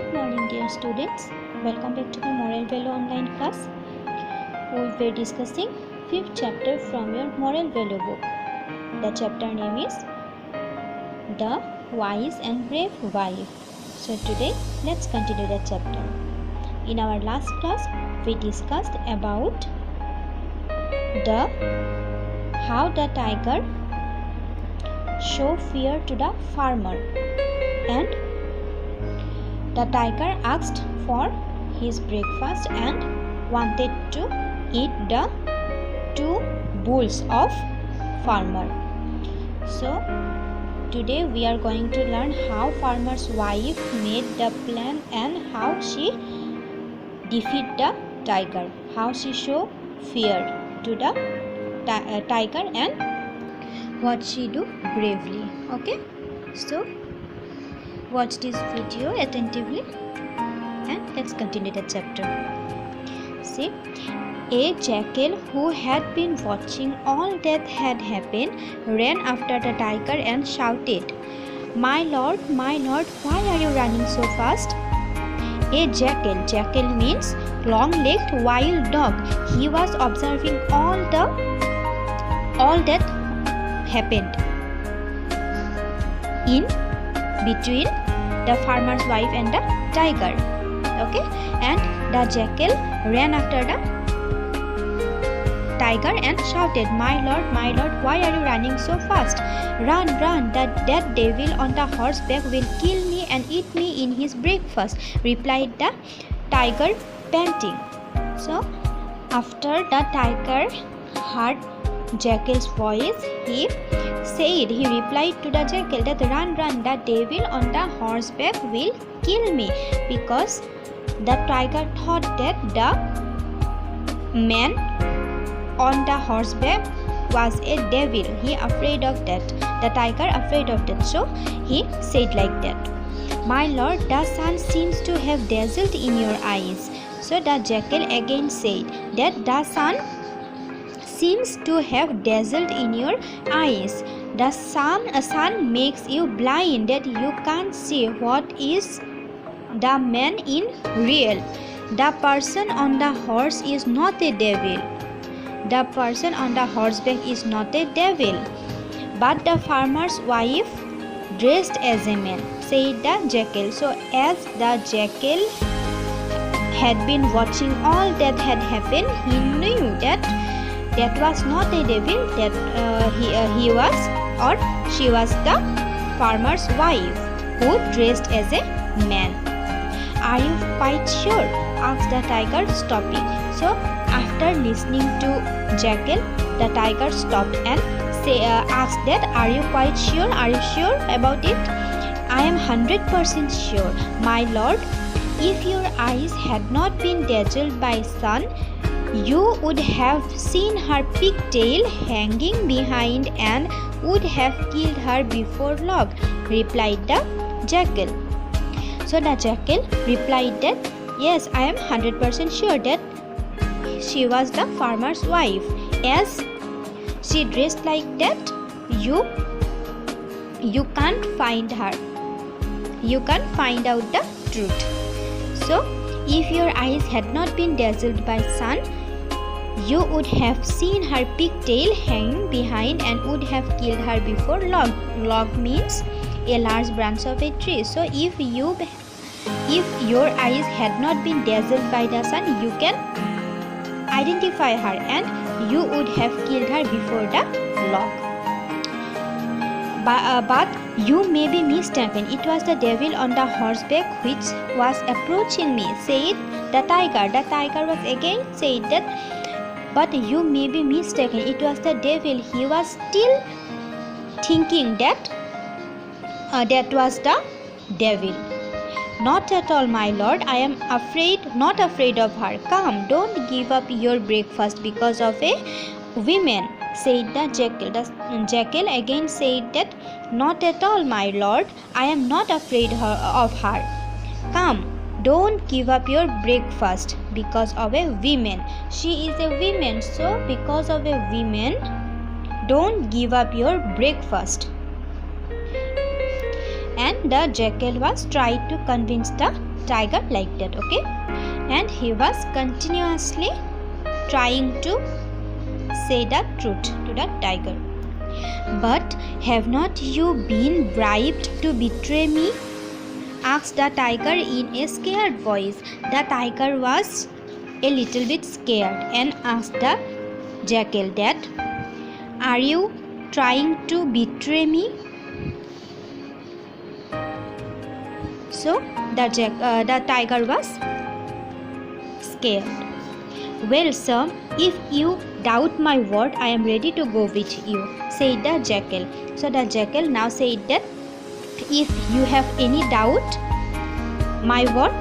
Good morning, dear students. Welcome back to the Moral Value online class. We will be discussing 5th chapter from your Moral Value book. The chapter name is The Wise and Brave Wife. So today, let's continue the chapter. In our last class, we discussed about how the tiger show fear to the farmer, and the tiger asked for his breakfast and wanted to eat the 2 bulls of farmer. So today we are going to learn how farmer's wife made the plan and how she defeat the tiger, how she show fear to the tiger and what she do bravely. Okay, so watch this video attentively and let's continue the chapter. See, a jackal who had been watching all that had happened ran after the tiger and shouted, my lord, why are you running so fast?" A jackal means long-legged wild dog. He was observing all that happened in between the farmer's wife and the tiger. Okay, and the jackal ran after the tiger and shouted, my lord, why are you running so fast? Run, that devil on the horseback will kill me and eat me in his breakfast, replied the tiger, panting. So after the tiger heard jackal's voice, he replied to the jackal that run, the devil on the horseback will kill me, because the tiger thought that the man on the horseback was a devil. He afraid of that. The tiger afraid of that. So he said like that, my lord, the sun seems to have dazzled in your eyes. So the jackal again said that the sun seems to have dazzled in your eyes. The sun makes you blind, that you can't see what is the man in real. The person on the horse is not a devil. The person on the horseback is not a devil, but the farmer's wife dressed as a man, said the jackal. So as the jackal had been watching all that had happened, he knew that was not a devil, that he was or she was the farmer's wife who dressed as a man. Are you quite sure? Asked the tiger, stopping. So after listening to jackal, the tiger stopped and asked that, are you quite sure? Are you sure about it? I am 100% sure, my lord. If your eyes had not been dazzled by sun, you would have seen her pigtail hanging behind and would have killed her before long, replied the jackal. So the jackal replied that, yes, I am 100% sure that she was the farmer's wife. As she dressed like that, you can't find her. You can't find out the truth. So if your eyes had not been dazzled by sun, you would have seen her pigtail hanging behind and would have killed her before long. Log means a large branch of a tree. So if your eyes had not been dazzled by the sun, you can identify her and you would have killed her before the log. But you may be mistaken. It was the devil on the horseback which was approaching me, said the tiger. The tiger was again said that, but you may be mistaken. It was the devil. He was still thinking that that was the devil. Not at all, my lord. I am not afraid of her. Come, don't give up your breakfast because of a woman, said the jackal. The jackal again said that, not at all, my lord. I am not afraid of her. Come, don't give up your breakfast because of a woman. She is a woman, so because of a woman, don't give up your breakfast. and the jackal was trying to convince the tiger like that, okay? And he was continuously trying to say the truth to the tiger. But have not you been bribed to betray me? Asked the tiger in a scared voice. The tiger was a little bit scared and asked the jackal that, are you trying to betray me? So the tiger was scared. Well, sir, if you doubt my word, I am ready to go with you, said the jackal. So the jackal now said that, if you have any doubt my word,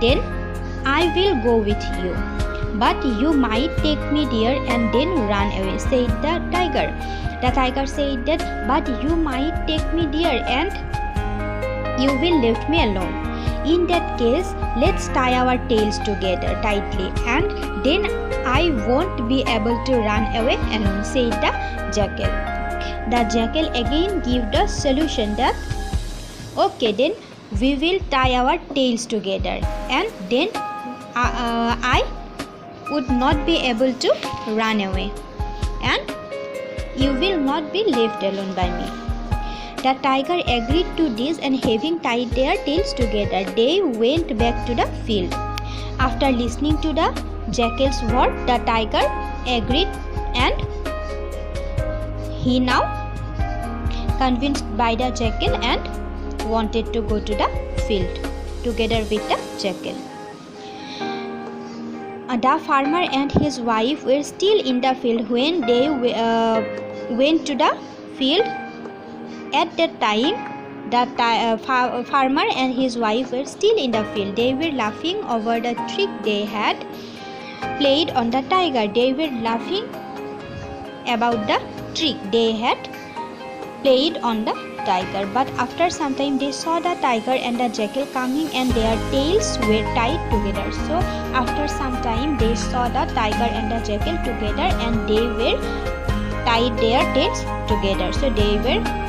then I will go with you. But you might take me there and then run away, said the tiger. The tiger said that, but you might take me there and you will leave me alone. In that case, let's tie our tails together tightly and then I won't be able to run away alone, said the jackal. The jackal again gave the solution that, okay, then we will tie our tails together and then I would not be able to run away and you will not be left alone by me. The tiger agreed to this, and having tied their tails together, they went back to the field. After listening to the jackal's word, the tiger agreed, and he now convinced by the jackal and wanted to go to the field together with the jackal. The farmer and his wife were still in the field when they went to the field. At that time, the farmer and his wife were still in the field. They were laughing over the trick they had played on the tiger. They were laughing about the trick they had played on the tiger. But after some time, they saw the tiger and the jackal coming and their tails were tied together. So after some time, they saw the tiger and the jackal together and they were tied their tails together. So they were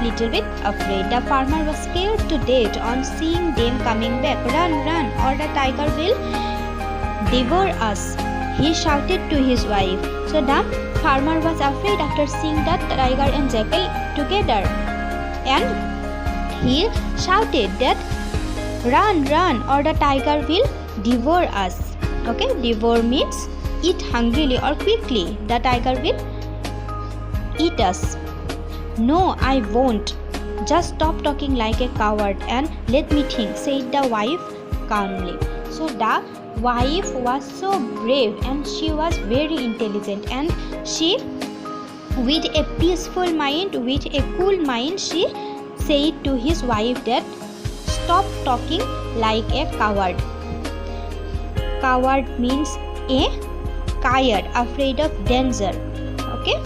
little bit afraid. The farmer was scared to death on seeing them coming back. Run, run, or the tiger will devour us, he shouted to his wife. So the farmer was afraid after seeing the tiger and jackal together, and he shouted that, run, run, or the tiger will devour us. Okay, devour means eat hungrily or quickly. The tiger will eat us. No, I won't. Just stop talking like a coward and let me think, said the wife calmly. So the wife was so brave and she was very intelligent, and she, with a peaceful mind, with a cool mind, she said to his wife that, stop talking like a coward. Coward means a scared, afraid of danger. Okay.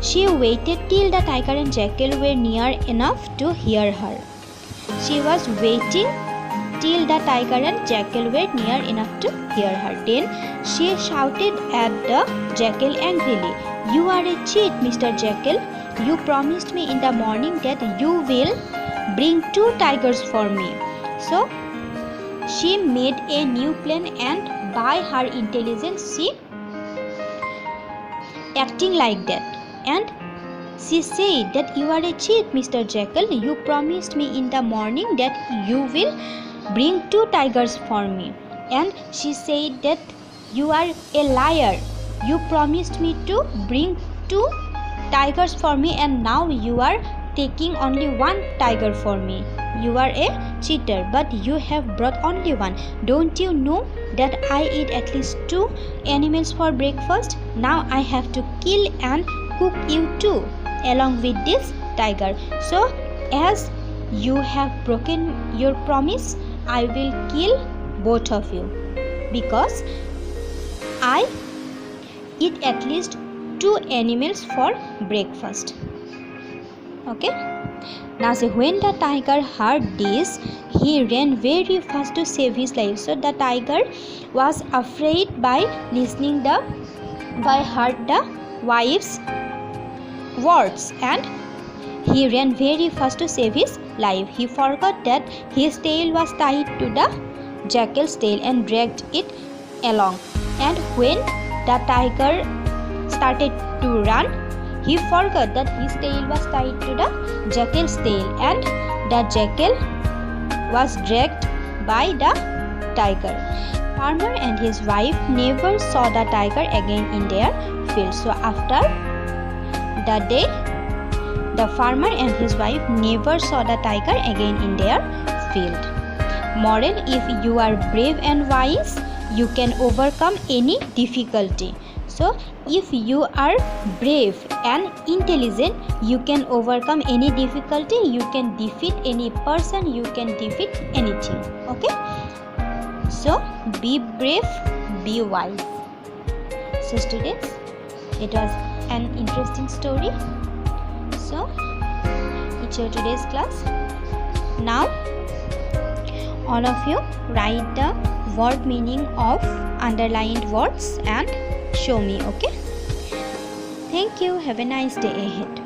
She waited till the tiger and jackal were near enough to hear her. She was waiting till the tiger and jackal were near enough to hear her. Then she shouted at the jackal angrily, you are a cheat, Mr. Jackal. You promised me in the morning that you will bring 2 tigers for me. So she made a new plan, and by her intelligence she acting like that. And she said that you are a cheat, Mr. Jackal. You promised me in the morning that you will bring 2 tigers for me. And she said that you are a liar. You promised me to bring 2 tigers for me and now you are taking only 1 tiger for me. You are a cheater, but you have brought only 1. Don't you know that I eat at least 2 animals for breakfast? Now I have to kill and cook you too, along with this tiger. So as you have broken your promise, I will kill both of you, because I eat at least 2 animals for breakfast. Okay. Now see, when the tiger heard this, he ran very fast to save his life. So the tiger was afraid by heard the wife's words, and he ran very fast to save his life. He forgot that his tail was tied to the jackal's tail and dragged it along. And when the tiger started to run, he forgot that his tail was tied to the jackal's tail and the jackal was dragged by the tiger. Farmer and his wife never saw the tiger again in their field. So after the day, the farmer and his wife never saw the tiger again in their field. Moral: if you are brave and wise, you can overcome any difficulty. So if you are brave and intelligent, you can overcome any difficulty, you can defeat any person, you can defeat anything. Okay, so be brave, be wise. So students, it was an interesting story. So it's your today's class. Now all of you write the word meaning of underlined words and show me. Okay, thank you. Have a nice day ahead.